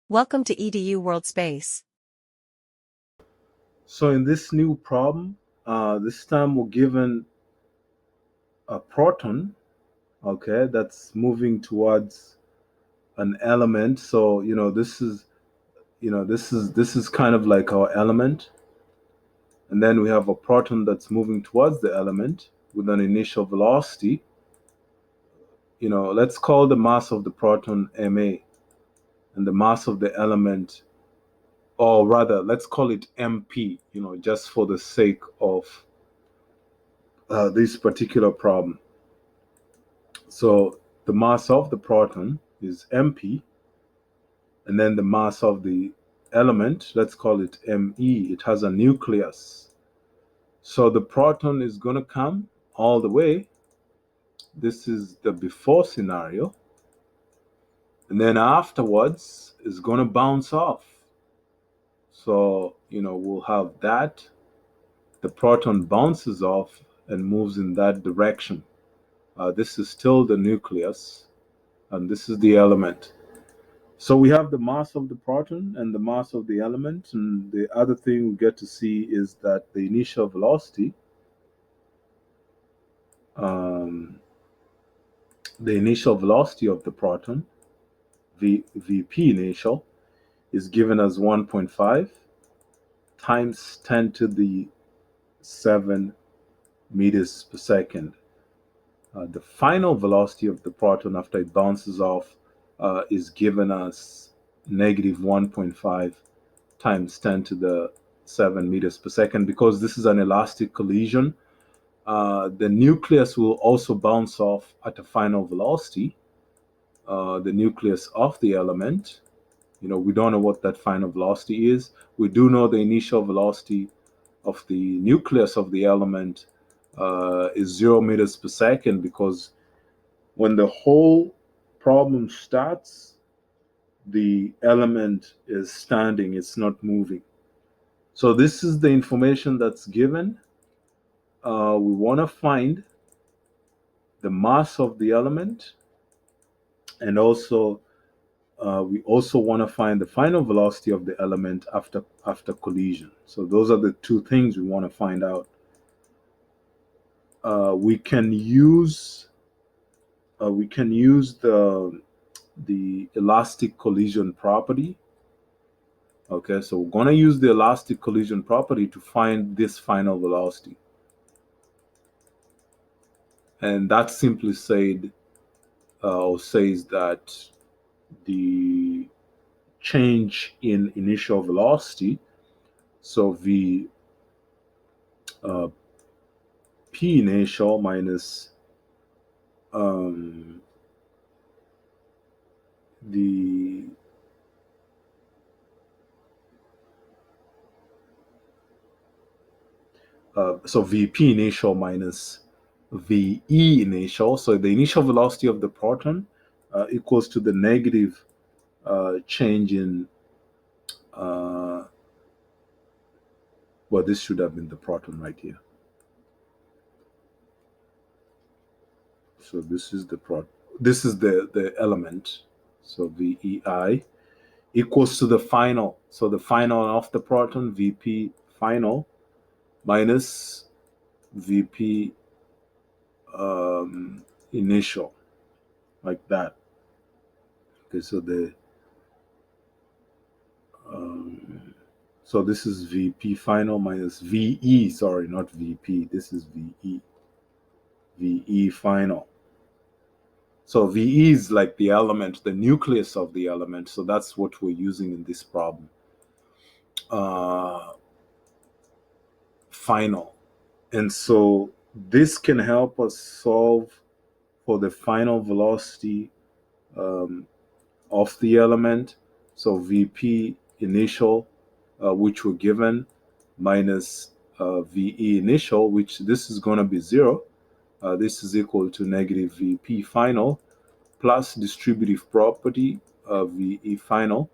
Welcome to EDU World Space. So in this new problem, this time we're given a proton, okay, that's moving towards an element. So this is kind of like our element, and then we have a proton that's moving towards the element with an initial velocity. Let's call the mass of the proton ma, and the mass of the element, or rather, let's call it mp. Just for the sake of this particular problem. So the mass of the proton is mp, and then the mass of the element, let's call it me. It has a nucleus. So the proton is going to come all the way. This is the before scenario. And then afterwards, it's going to bounce off. So, we'll have that. The proton bounces off and moves in that direction. This is still the nucleus, and this is the element. So we have the mass of the proton and the mass of the element, and the other thing we get to see is that the initial velocity, of the proton, Vp initial, is given as 1.5 times 10 to the 7 meters per second. The final velocity of the proton after it bounces off is given as negative 1.5 times 10 to the 7 meters per second. Because this is an elastic collision, the nucleus will also bounce off at a final velocity, the nucleus of the element. We don't know what that final velocity is. We do know the initial velocity of the nucleus of the element is 0 meters per second, because when the whole problem starts, the element is standing, it's not moving. So this is the information that's given. We want to find the mass of the element, and also we also want to find the final velocity of the element after collision. So those are the two things we want to find out. We can use the elastic collision property. Okay, so we're going to use the elastic collision property to find this final velocity. And that simply says that the change in initial velocity, so v p initial minus the so Vp initial minus Ve initial. So the initial velocity of the proton equals to the negative change in, well, this should have been the proton right here. So this is the element. So Vei equals to the final. So the final of the proton, Vp final, minus Vp initial, like that. Okay, so so this is Vp final minus Ve, sorry, not Vp, this is Ve final. So Ve is like the element, the nucleus of the element, so that's what we're using in this problem. Final. And so this can help us solve for the final velocity of the element. So Vp initial, which we're given, minus Ve initial, which this is going to be 0. This is equal to negative Vp final plus distributive property of Ve final.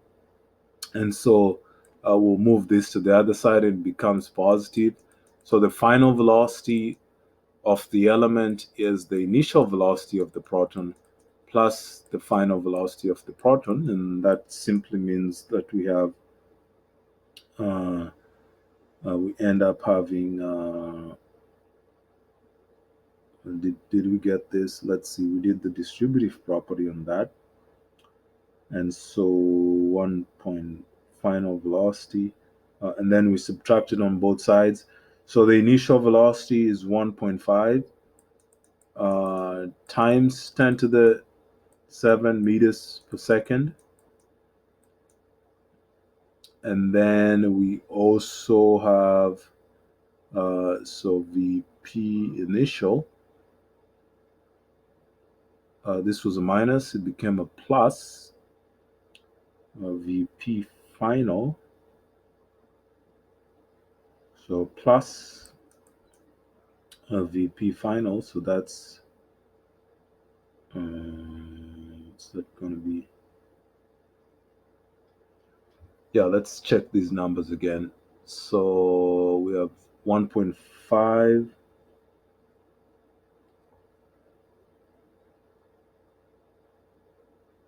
And so we'll move this to the other side and it becomes positive. So the final velocity of the element is the initial velocity of the proton plus the final velocity of the proton, and that simply means that we have we end up having did we get this? Let's see, we did the distributive property on that, and so 1 point final velocity, and then we subtracted on both sides. So the initial velocity is 1.5 times 10 to the 7 meters per second. And then we also have, so VP initial, this was a minus, it became a plus, VP final, so plus VP final, so that's, what's that going to be? Yeah, let's check these numbers again. So we have 1.5,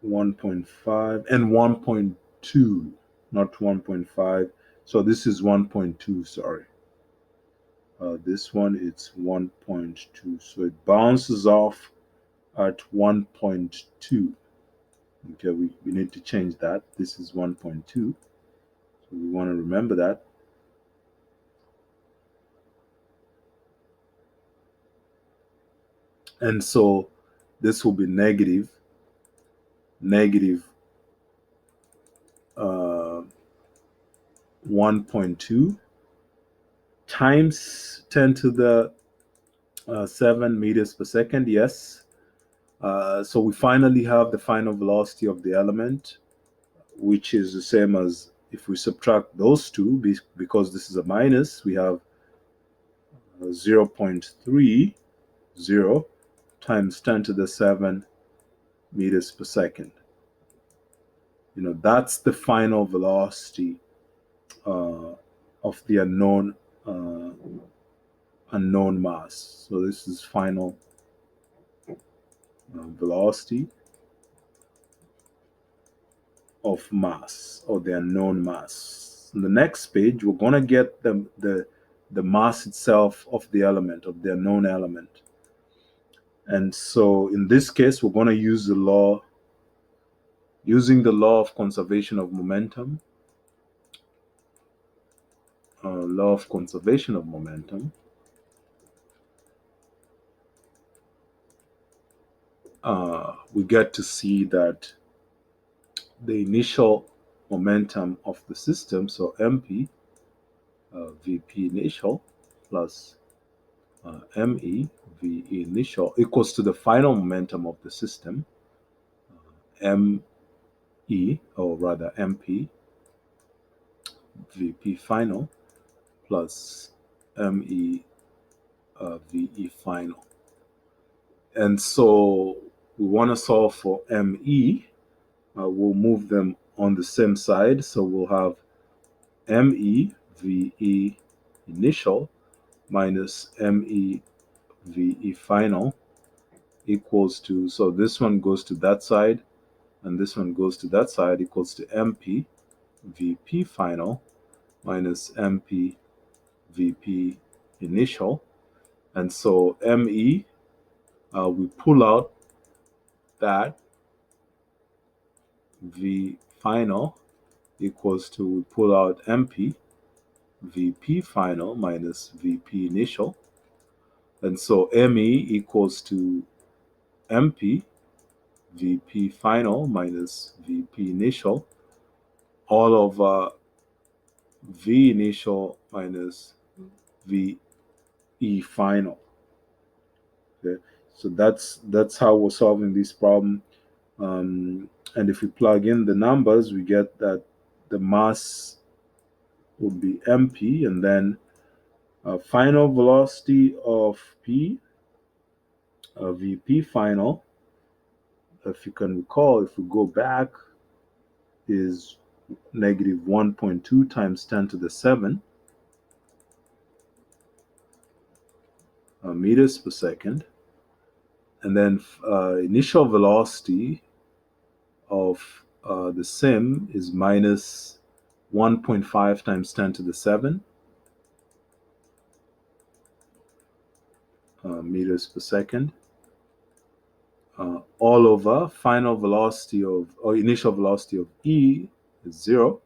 1.5, and 1.2, not 1.5. So this is 1.2, sorry. This one, it's 1.2. So it bounces off at 1.2. Okay, we need to change that. This is 1.2. So we want to remember that. And so this will be negative 1.2 times 10 to the 7 meters per second. Yes. So we finally have the final velocity of the element, which is the same as if we subtract those two, because this is a minus, we have 0.30 times 10 to the 7 meters per second. That's the final velocity of the unknown mass. So this is final velocity of mass, or the unknown mass. On the next page, we're going to get the mass itself of the element, of the unknown element. And so in this case, we're going to use using the law of conservation of momentum. Law of conservation of momentum. We get to see that the initial momentum of the system, so MP, VP initial plus ME, VE initial, equals to the final momentum of the system, ME, or rather MP, VP final, plus ME, VE final. And so we want to solve for ME. We'll move them on the same side. So we'll have ME, VE initial minus ME, VE final equals to, so this one goes to that side and this one goes to that side, equals to MP, VP final minus MP, VP initial. And so ME, we pull out that, V final equals to, we pull out MP, VP final minus VP initial. And so ME equals to MP, VP final minus VP initial, all over V initial minus VE final. Okay, so that's how we're solving this problem. And if we plug in the numbers, we get that the mass would be MP, and then final velocity of P, VP final, if you can recall, if we go back, is negative 1.2 times 10 to the 7 meters per second. and then initial velocity of the sim is minus 1.5 times 10 to the 7 meters per second, all over final velocity of, or initial velocity of E is 0,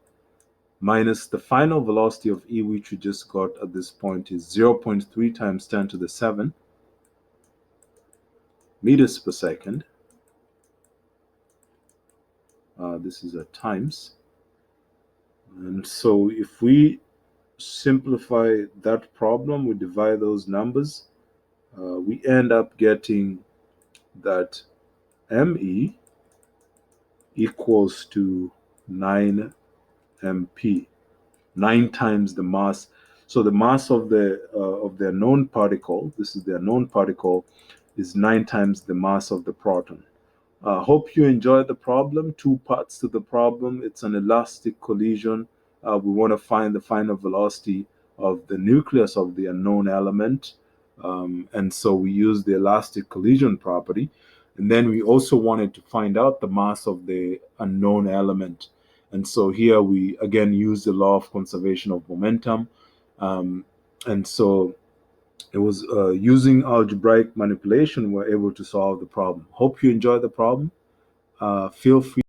minus the final velocity of E, which we just got at this point, is 0.3 times 10 to the 7 meters per second. This is at times. And so if we simplify that problem, we divide those numbers, we end up getting that ME equals to 9 MP, 9 times the mass. So the mass of their known particle, this is their known particle, is 9 times the mass of the proton. Hope you enjoyed the problem. 2 parts to the problem. It's an elastic collision. We want to find the final velocity of the nucleus of the unknown element. And so we use the elastic collision property. And then we also wanted to find out the mass of the unknown element. And so here we again use the law of conservation of momentum. And so it was using algebraic manipulation we're able to solve the problem. Hope you enjoyed the problem. Feel free